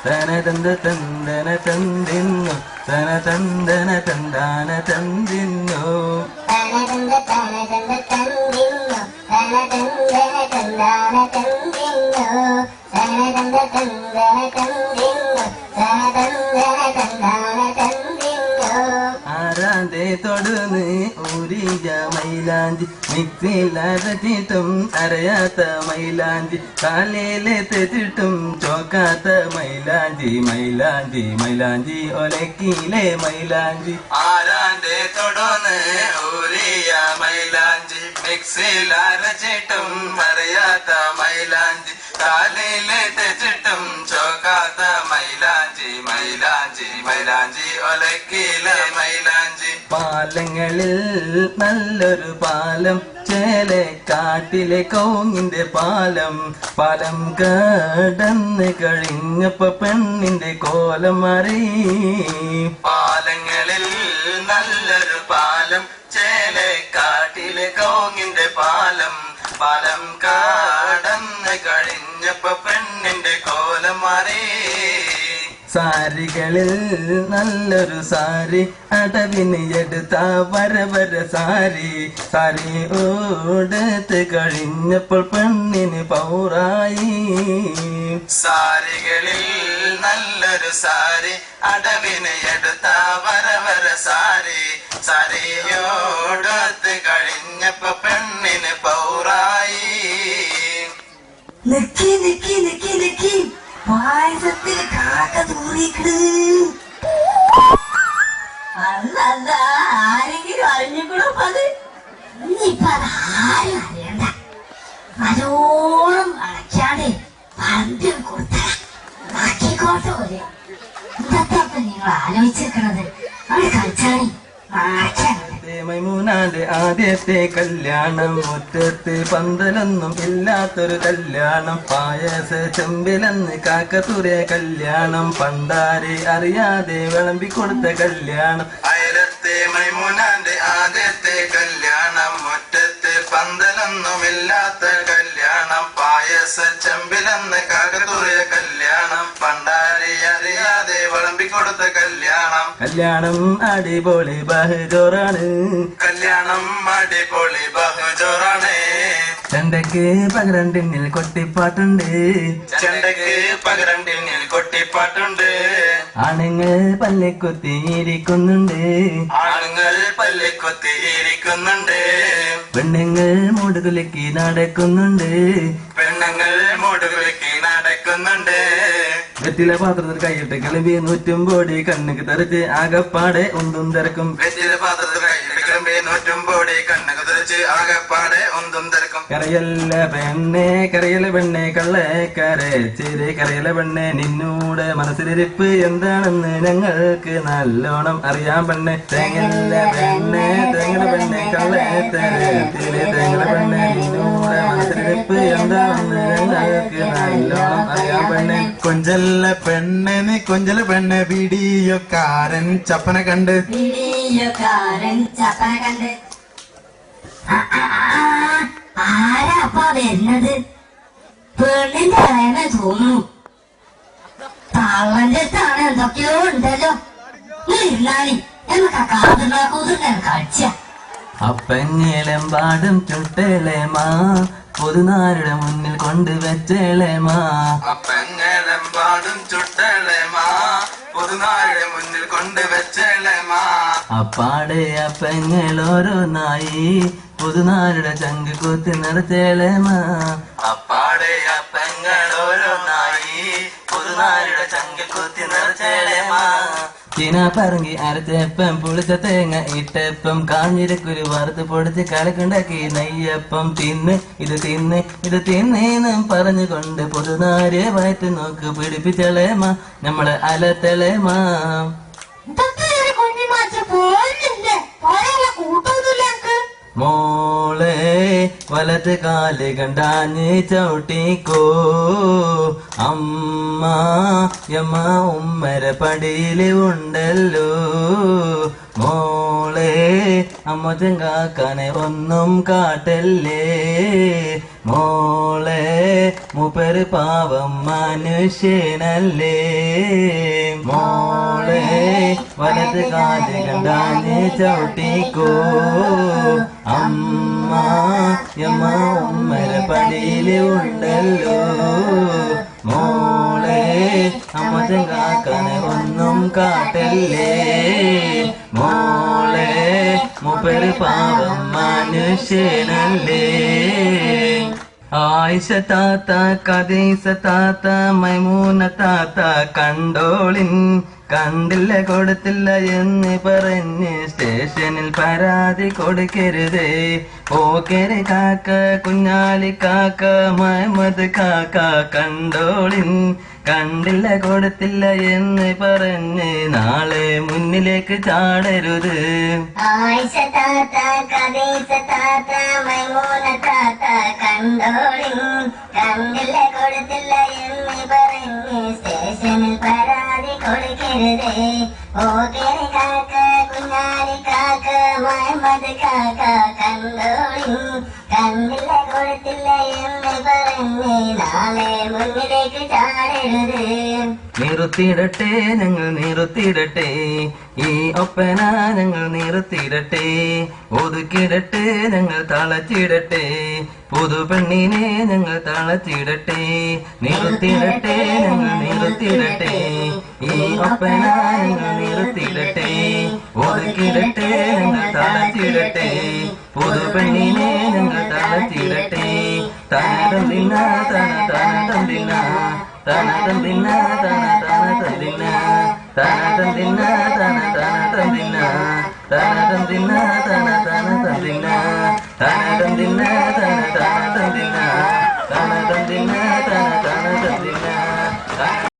തന തന്ത തന്തന തന്തിന്നു തന തന്തന തന്താന തന്തിന്നു ആരാന്റെ തൊടുന്ന് ഊരിയ മൈലാഞ്ചി മിക്സിയിൽ അരച്ചിട്ടും അരയാത്ത മൈലാഞ്ചി കാലയിലെ തെച്ചിട്ടും ചോക്കാത്ത മൈലാഞ്ചി മൈലാഞ്ചി മൈലാഞ്ചി ഒലക്കിയിലെ മൈലാഞ്ചി ആരാന്റെ തൊടുന്ന് ഊരിയ മൈലാഞ്ചി മിക്സിയിൽ അരച്ചിട്ടും അരയാത്ത മൈലാഞ്ചി കാലയിലെ തെച്ചിട്ടും ചോക്കാത്ത മൈലാഞ്ചി മൈലാഞ്ചി മൈലാഞ്ചി ഒലക്കിയിലെ മൈലാഞ്ചി പാലങ്ങളിൽ നല്ലൊരു പാലം ചേലക്കാട്ടിലെ കൗങ്ങിന്റെ പാലം പാലം കടന്ന് കഴിഞ്ഞപ്പോ പെണ്ണിന്റെ കോലം മാറി പാലങ്ങളിൽ നല്ലൊരു പാലം ചേലക്കാട്ടിലെ കൗങ്ങിന്റെ പാലം പാലം കടന്ന് കഴിഞ്ഞപ്പോ പെണ്ണിന്റെ കോലം മാറി സാരികളിൽ നല്ലൊരു സാരി അടവിന് എടുത്ത വര സാരി സാരി ഓടത്ത് കഴിഞ്ഞപ്പോൾ പെണ്ണിന് പൗറായി സാരികളിൽ നല്ലൊരു സാരി അടവിന് എടുത്ത വര സാരി സാരിയോടത്ത് കഴിഞ്ഞപ്പോ പെണ്ണിന് പൗറായി നിക്കി നിക്കി നിക്കി നിക്കി പായസത്തിൽ കാക്ക തൂറിക്കണ് അല്ല ആരെങ്കിലും അറിഞ്ഞിക്കണോ അത് ഇനിയിപ്പൊ അതാരും അറിയണ്ട നല്ലോണം അടയ്ക്കാതെ പന്തിൽ കൊടുത്ത ആക്കിക്കോട്ടെ പോലെ ഇതൊക്കെ നിങ്ങൾ ആലോചിച്ചിരിക്കണത് അവിടെ കളിച്ചാണി മൈമൂനാന്റെ ആദ്യത്തെ കല്യാണം മുറ്റത്ത് പന്തലൊന്നും ഇല്ലാത്തൊരു കല്യാണം പായസ ചെമ്പിലെന്ന് കാക്കത്തുരെ കല്യാണം പണ്ടാരെ അറിയാതെ വിളമ്പിക്കൊടുത്ത കല്യാണം അയലത്തെ മൈമൂനാന്റെ ആദ്യത്തെ കല്യാണം മുറ്റത്ത് പന്തലൊന്നും ഇല്ലാത്ത കല്യാണം പായസ ചെമ്പിലെന്ന് കാക്കത്തുരെ കല്യാണം പണ്ടാരെ അറിയാതെ വിളമ്പിക്കൊടുത്ത കല്യാണം കല്യാണം അടിപൊളി ബഹജോറാണ് കല്യാണം അടിപൊളി ബഹജോറാണ് ചെണ്ടക്ക് പകരണ്ടിന്നിൽ കൊട്ടിപ്പാട്ടുണ്ട് ചെണ്ടക്ക് പകരണ്ടിന്നിൽ കൊട്ടിപ്പാട്ടുണ്ട് ആണുങ്ങൾ പല്ലിക്കൊത്തിയിരിക്കുന്നുണ്ട് ആണുങ്ങൾ പല്ലിക്കൊത്തിയിരിക്കുന്നുണ്ട് പെണ്ണുങ്ങൾ മൂടുകുലുക്കി നടക്കുന്നുണ്ട് പെണ്ണുങ്ങൾ മൂടുകുലുക്കി നടക്കുന്നുണ്ട് വെറ്റില പാത്രത്തിൽ കൈയിട്ട് കിളമ്പി 100 കോടി കണ്ണുക്ക് തെറിച്ച് ആകപ്പാടെ ഒന്നും തിരക്കും വെറ്റില പാത്രത്തിൽ കൈയിട്ട് കിളമ്പി 100 കോടി കണ്ണുക്ക് തെറിച്ച് ആകപ്പാടെ ഒന്നും തിരക്കും കരയല്ല പെണ്ണെ കള്ളെ കരച്ചിരി കരയല പെണ്ണെ നിന്നൂടെ മനസ്സിലിരിപ്പ് എന്താണെന്ന് ഞങ്ങൾക്ക് നല്ലോണം അറിയാൻ പെണ്ണെ തേങ്ങല പെണ്ണെ കള്ളെ തരത്തില് തേങ്ങല പെണ്ണെ നിന്നൂടെ മനസ്സിലിരിപ്പ് എന്താണെന്ന് ഞങ്ങൾക്ക് നല്ലോണം അറിയാൻ പെണ്ണെ കൊഞ്ചല്ല പെണ്ണ് വീഡിയോക്കാരൻ ചപ്പനെ കണ്ട് ആരാ അപ്പ വരുന്നത് പെണ്ണിന്റെ അറിയാമേ തോന്നുന്നു തള്ളന്റെ അടുത്താണ് എന്തൊക്കെയോ ഉണ്ടല്ലോ ഇരുന്നാളി എന്നൊക്കെ കാതുണ്ടാക്കൂതുണ്ടാ കളിച്ച അപ്പഞ്ഞിലെമ്പാടും ചുട്ടേലേമാ പൊതുനാരുടെ മുന്നിൽ കൊണ്ടുവച്ചേളേമാ അപ്പഞ്ഞിലെമ്പാടും ചുട്ടേലേമാ പൊതുനാരുടെ മുന്നിൽ കൊണ്ടുവച്ചേളേമാ അപ്പാടെ അപ്പങ്ങൾ ഓരോന്നായി പൊതുനാരുടെ ചങ്ക് കുത്തി നിറച്ചേളേമാ അപ്പാടെ അപ്പങ്ങൾ ഓരോന്നായി പൊതുനാരുടെ ചങ്ക് കുത്തി നിറച്ചേളേമാ ചീന പറങ്കി അരച്ചപ്പം പുളിച്ച തേങ്ങ ഇട്ടപ്പം കാഞ്ഞിരക്കുരു വറുത്ത് പൊടിച്ച് കലക്കുണ്ടാക്കി നെയ്യപ്പം ഇത് തിന്നേന്നും പറഞ്ഞുകൊണ്ട് പൊതുനാരെ വയറ്റ് നോക്ക് പിടിപ്പിച്ചളേമാ നമ്മളെ അലത്തളേമാ മോളെ വലത്ത് കാല് കണ്ടാഞ്ഞ് ചവിട്ടിക്കോ അമ്മ ഉമ്മര പടിയില് ഉണ്ടല്ലോ മോളെ അമ്മ ചെങ്കാക്കാനെ ഒന്നും കാട്ടല്ലേ മോളെ മൂപ്പര് പാവം മനുഷ്യനല്ലേ മോളെ വലത് കാല് കണ്ടാഞ്ഞ് ചവിട്ടിക്കോ അമ്മ യമ്മ ഉമ്മര പടിയില് ഉണ്ടല്ലോ മോളെ അമ്മ ചെങ്കാക്കാനെ ഒന്നും കാട്ടല്ലേ മോളെ മൂപ്പര് പാവം മനുഷ്യനല്ലേ ആയിഷ താത്ത കദീസ താത്ത മൈമൂന താത്ത കണ്ടോളിൻ കണ്ടില്ല കൊടുത്തില്ല എന്ന് പറഞ്ഞ് സ്റ്റേഷനിൽ പരാതി കൊടുക്കരുതേ പോക്കര് കാക്ക കുഞ്ഞാലി കാക്ക മുഹമ്മദ് കാക്ക കണ്ടോളിൻ കണ്ടില്ല കൊടുത്തില്ല എന്ന് പറഞ്ഞ് നാളെ മുന്നിലേക്ക് ചാടരുത് ആയിഷ താത്ത കദീസ താത്ത മൈമൂന താത്ത കണ്ടോളിൻ കണ്ടില്ല കൊടുത്തില്ല എന്ന് പറഞ്ഞ് സ്റ്റേഷനിൽ പരാതി കൊടുക്കരുതേ പോകരി കാക്ക കുഞ്ഞാലി കാക്ക മുഹമ്മദ് കാക്ക കണ്ടോളിൻ കണ്ടില്ല കൊടുത്തില്ല എന്ന് പറഞ്ഞ് നാളെ മുന്നിലേക്ക് ചാടരുത് നിർത്തിയിടട്ടെ ഞങ്ങൾ നിർത്തിയിടട്ടെ ഈ ഒപ്പന ഞങ്ങൾ നിർത്തിയിടട്ടെ ഒതുക്കിയിടട്ടെ ഞങ്ങൾ തളച്ചിടട്ടെ പുതുപെണ്ണിനെ ഞങ്ങൾ തളച്ചിടട്ടെ നിർത്തിയിടട്ടെ ഞങ്ങൾ നിർത്തിയിടട്ടെ ഈ ഒപ്പന ഞങ്ങൾ നിർത്തിയിടട്ടെ ഒതുക്കിയിടട്ടെ ഞങ്ങൾ തളച്ചിടട്ടെ പുതുപെണ്ണിനെ ഞങ്ങൾ തളച്ചിടട്ടെ തനതന്തിന തന തനതന്തിന തനതന്തിന തന തനതന്തിന തനതന്തിന തന തനതന്തിന തനതന്തിന തന തനതന്തിന തനതന്തിന